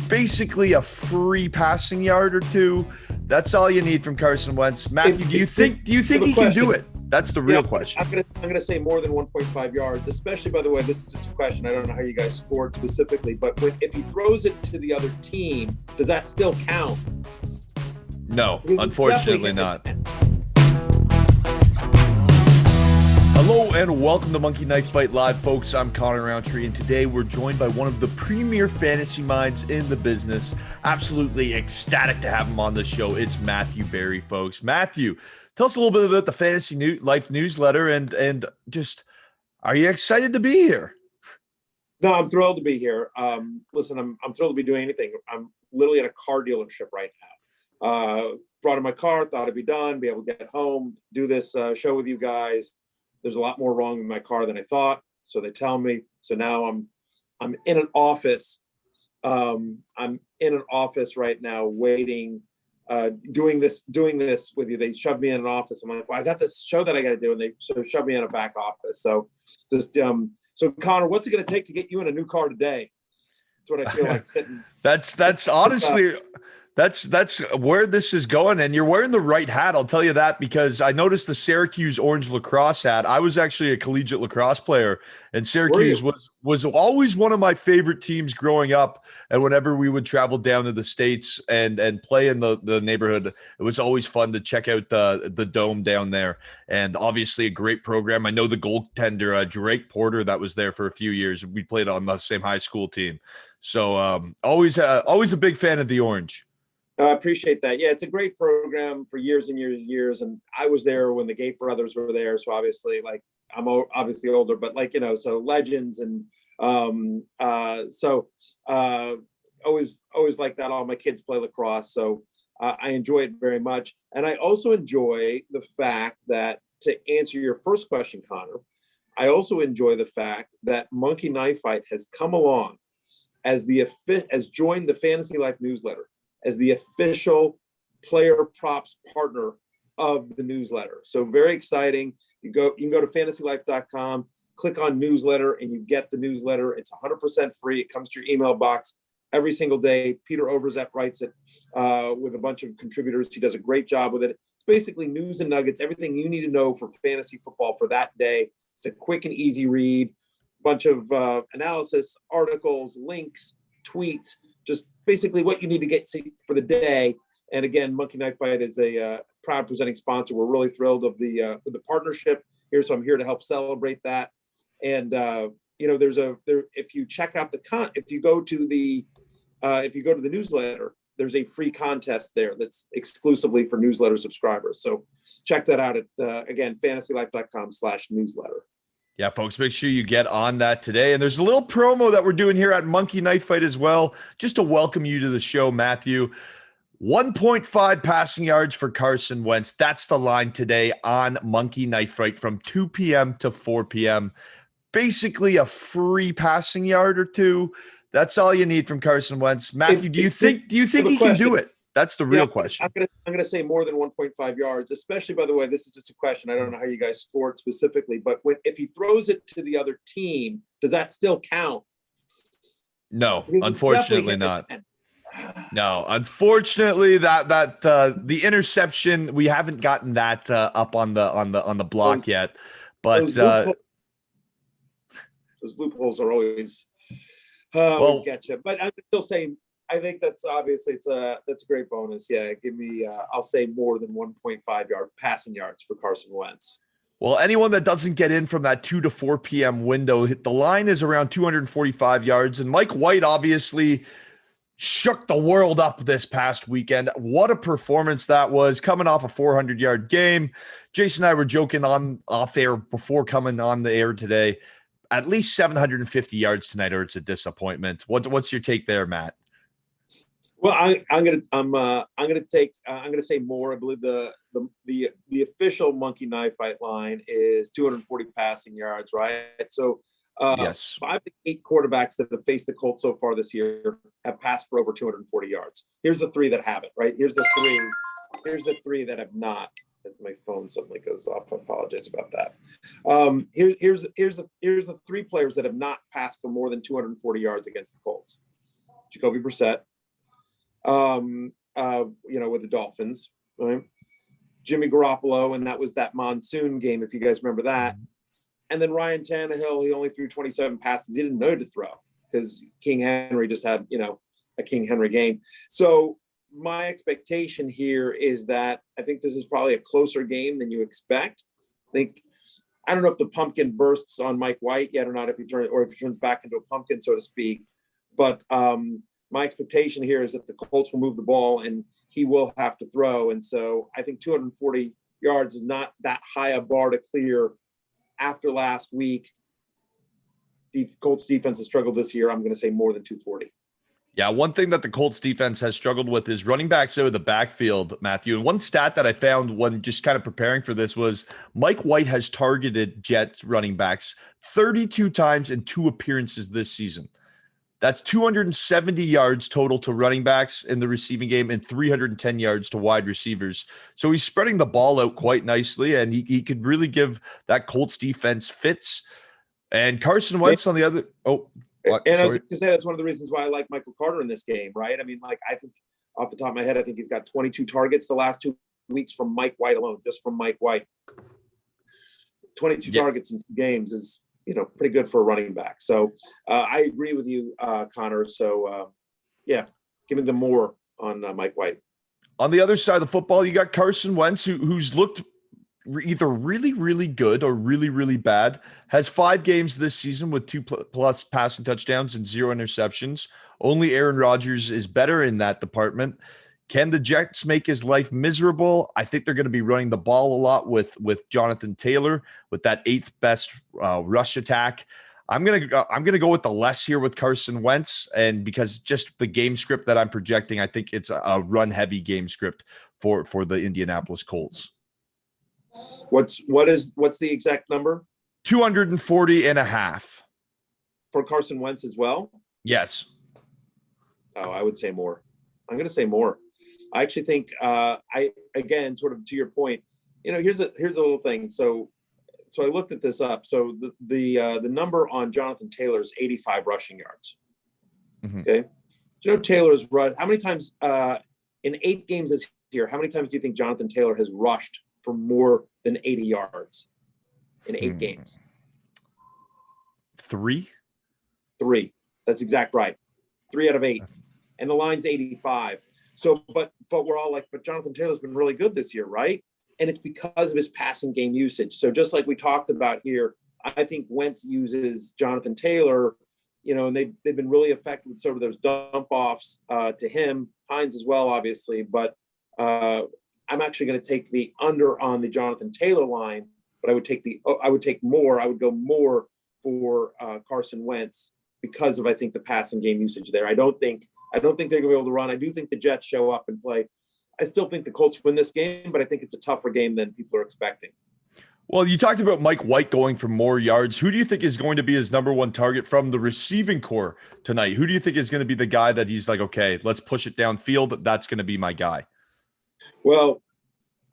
basically a free passing yard or two. That's all you need from Carson Wentz. Matthew, do you think he can do it? That's the real question. I'm gonna say more than 1.5 yards, especially, by the way, this is just a question. I don't know how you guys scored specifically, but if he throws it to the other team, does that still count? No, unfortunately not. Hello and welcome to Monkey Knife Fight Live, folks. I'm Connor Roundtree, and today we're joined by one of the premier fantasy minds in the business. Absolutely ecstatic to have him on the show. It's Matthew Berry, folks. Matthew, tell us a little bit about the Fantasy Life newsletter and just, are you excited to be here? No, I'm thrilled to be here. Listen, I'm thrilled to be doing anything. I'm literally at a car dealership right now. Brought in my car, thought it'd be done, be able to get home, do this show with you guys. There's a lot more wrong with my car than I thought, so they tell me. So now I'm in an office. I'm in an office right now, waiting, doing this with you. They shoved me in an office. I'm like, well, I got this show that I got to do, and they shoved me in a back office. So just so Connor, what's it going to take to get you in a new car today? That's what I feel like sitting. That's honestly. That's where this is going, and you're wearing the right hat. I'll tell you that, because I noticed the Syracuse orange lacrosse hat. I was actually a collegiate lacrosse player, and Syracuse was always one of my favorite teams growing up. And whenever we would travel down to the States and play in the neighborhood, it was always fun to check out the dome down there. And obviously a great program. I know the goaltender, Drake Porter, that was there for a few years. We played on the same high school team. So always a big fan of the orange. I appreciate that. Yeah, it's a great program for years and years and years. And I was there when the Gate brothers were there. So obviously, like, I'm obviously older, but so legends. And always like that. All my kids play lacrosse. So I enjoy it very much. And I also enjoy the fact that, to answer your first question, Connor, I also enjoy the fact that Monkey Knife Fight has come along as joined the Fantasy Life newsletter as the official player props partner of the newsletter. So very exciting. You can go to fantasylife.com, click on newsletter, and you get the newsletter. It's 100% free. It comes to your email box every single day. Peter Overzet writes it with a bunch of contributors. He does a great job with it. It's basically news and nuggets, everything you need to know for fantasy football for that day. It's a quick and easy read, bunch of analysis, articles, links, tweets, just basically what you need to get for the day. And again, Monkey Knife Fight is a proud presenting sponsor. We're really thrilled of the partnership here, so I'm here to help celebrate that. And if you check out if you go to the newsletter, there's a free contest there that's exclusively for newsletter subscribers. So check that out at again, fantasylife.com/newsletter. Yeah, folks, make sure you get on that today. And there's a little promo that we're doing here at Monkey Knife Fight as well, just to welcome you to the show, Matthew. 1.5 passing yards for Carson Wentz. That's the line today on Monkey Knife Fight from 2 p.m. to 4 p.m. Basically a free passing yard or two. That's all you need from Carson Wentz. Matthew, do you think he can do it? That's the real question. I'm gonna say more than 1.5 yards, especially, by the way, this is just a question. I don't know how you guys scored specifically, but if he throws it to the other team, does that still count? No, unfortunately not. No, unfortunately that the interception, we haven't gotten that up on the block yet. But those loopholes are always get you. But I'm still saying, I think that's obviously that's a great bonus. Yeah, give me I'll say more than 1.5 yard passing yards for Carson Wentz. Well, anyone that doesn't get in from that 2 to 4 p.m. window, the line is around 245 yards. And Mike White obviously shook the world up this past weekend. What a performance that was, coming off a 400-yard game. Jason and I were joking off air before coming on the air today. At least 750 yards tonight, or it's a disappointment. What's your take there, Matt? Well, I'm gonna say more. I believe the official Monkey Knife Fight line is 240 passing yards, right? So yes, 5 to 8 quarterbacks that have faced the Colts so far this year have passed for over 240 yards. Here's the 3 that haven't, right? Here's the three that have not. As my phone suddenly goes off, I apologize about that. Here's the 3 players that have not passed for more than 240 yards against the Colts: Jacoby Brissett, with the Dolphins, right? Jimmy Garoppolo, and that was that monsoon game, if you guys remember that. And then Ryan Tannehill, he only threw 27 passes. He didn't know to throw because King Henry just had, a King Henry game. So my expectation here is that I think this is probably a closer game than you expect. I don't know if the pumpkin bursts on Mike White yet or not, if he turns back into a pumpkin, so to speak. But my expectation here is that the Colts will move the ball and he will have to throw. And so I think 240 yards is not that high a bar to clear after last week. The Colts defense has struggled this year. I'm going to say more than 240. Yeah, one thing that the Colts defense has struggled with is running backs out of the backfield, Matthew. And one stat that I found when just kind of preparing for this was Mike White has targeted Jets running backs 32 times in 2 appearances this season. That's 270 yards total to running backs in the receiving game and 310 yards to wide receivers. So he's spreading the ball out quite nicely, and he could really give that Colts defense fits. And Carson Wentz on the other – I was going to say that's one of the reasons why I like Michael Carter in this game, right? I mean, I think off the top of my head, I think he's got 22 targets the last 2 weeks from Mike White alone, just from Mike White. 22 targets in 2 games is – pretty good for a running back. So I agree with you, Connor. So give me the more on Mike White. On the other side of the football, you got Carson Wentz, who's looked either really, really good or really, really bad. Has 5 games this season with 2+ passing touchdowns and 0 interceptions. Only Aaron Rodgers is better in that department. Can the Jets make his life miserable? I think they're going to be running the ball a lot with Jonathan Taylor with that 8th best rush attack. I'm gonna go with the less here with Carson Wentz, and because just the game script that I'm projecting, I think it's a run heavy game script for the Indianapolis Colts. What's the exact number? 240.5 for Carson Wentz as well. Yes. Oh, I would say more. I'm going to say more. I actually think again, sort of to your point, here's a little thing. So I looked at this up. So the number on Jonathan Taylor is 85 rushing yards. Mm-hmm. Okay. Taylor's run. How many times in 8 games this year? How many times do you think Jonathan Taylor has rushed for more than 80 yards in 8 games? 3. That's exact right. 3 out of 8. And the line's 85. So, but we're all like, but Jonathan Taylor's been really good this year, right? And it's because of his passing game usage. So just like we talked about here, I think Wentz uses Jonathan Taylor, and they've been really effective with sort of those dump offs to him, Hines as well, obviously. But I'm actually going to take the under on the Jonathan Taylor line, but I would go more for Carson Wentz because of, I think, the passing game usage there. I don't think they're going to be able to run. I do think the Jets show up and play. I still think the Colts win this game, but I think it's a tougher game than people are expecting. Well, you talked about Mike White going for more yards. Who do you think is going to be his number 1 target from the receiving core tonight? Who do you think is going to be the guy that he's like, okay, let's push it downfield. That's going to be my guy. Well,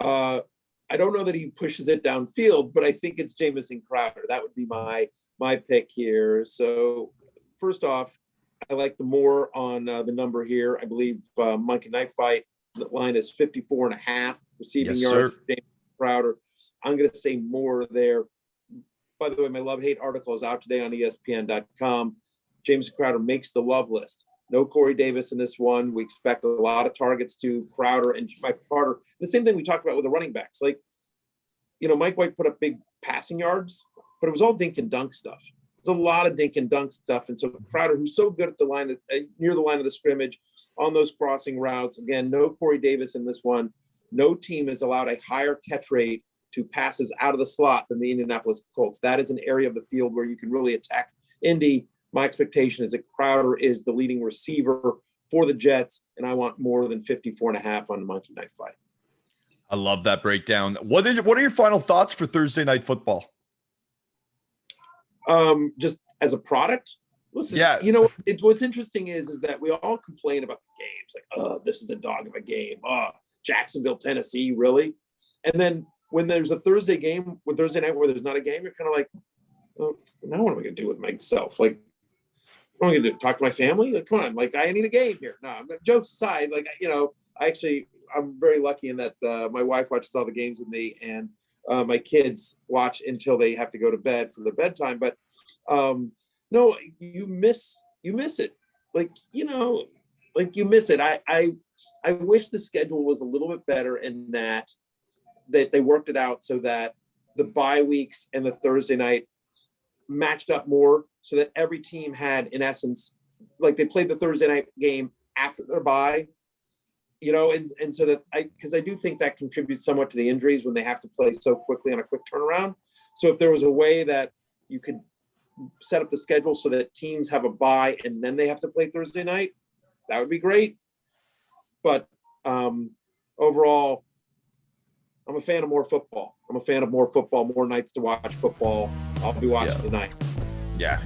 I don't know that he pushes it downfield, but I think it's Jamison Crowder. That would be my pick here. So first off, I like the more on the number here. I believe Monkey Knife Fight, the line is 54.5 receiving yards for Jamison Crowder. I'm going to say more there. By the way, my love-hate article is out today on ESPN.com. Jamison Crowder makes the love list. No Corey Davis in this one. We expect a lot of targets to Crowder and Mike Carter. The same thing we talked about with the running backs. Like, Mike White put up big passing yards, but it was all dink and dunk stuff. There's a lot of dink and dunk stuff. And so Crowder, who's so good at the line, near the line of the scrimmage, on those crossing routes. Again, no Corey Davis in this one. No team has allowed a higher catch rate to passes out of the slot than the Indianapolis Colts. That is an area of the field where you can really attack Indy. My expectation is that Crowder is the leading receiver for the Jets, and I want more than 54.5 on the Monkey Knife Fight. I love that breakdown. What are your final thoughts for Thursday Night Football? Just as a product, listen, what's interesting is that we all complain about the games. Like, oh, this is a dog of a game. Oh, Jacksonville, Tennessee, really? And then when there's a Thursday game, Thursday night where there's not a game, you're kind of like, oh, now what am I going to do with myself? Like, What am I gonna do? Talk to my family? Like, come on, like I need a game here. No, jokes aside, like I'm very lucky in that my wife watches all the games with me, and my kids watch until they have to go to bed for their bedtime. But no, you miss it. Like you miss it. I wish the schedule was a little bit better in that they worked it out so that the bye weeks and the Thursday night matched up more, so that every team had, in essence, like they played the Thursday night game after their bye, and so that because I do think that contributes somewhat to the injuries when they have to play so quickly on a quick turnaround. So if there was a way that you could set up the schedule so that teams have a bye and then they have to play Thursday night, that would be great. But overall, I'm a fan of more football. More nights to watch football. I'll be watching tonight. Yeah,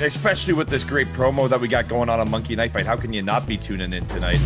especially with this great promo that we got going on Monkey Knife Fight, how can you not be tuning in tonight?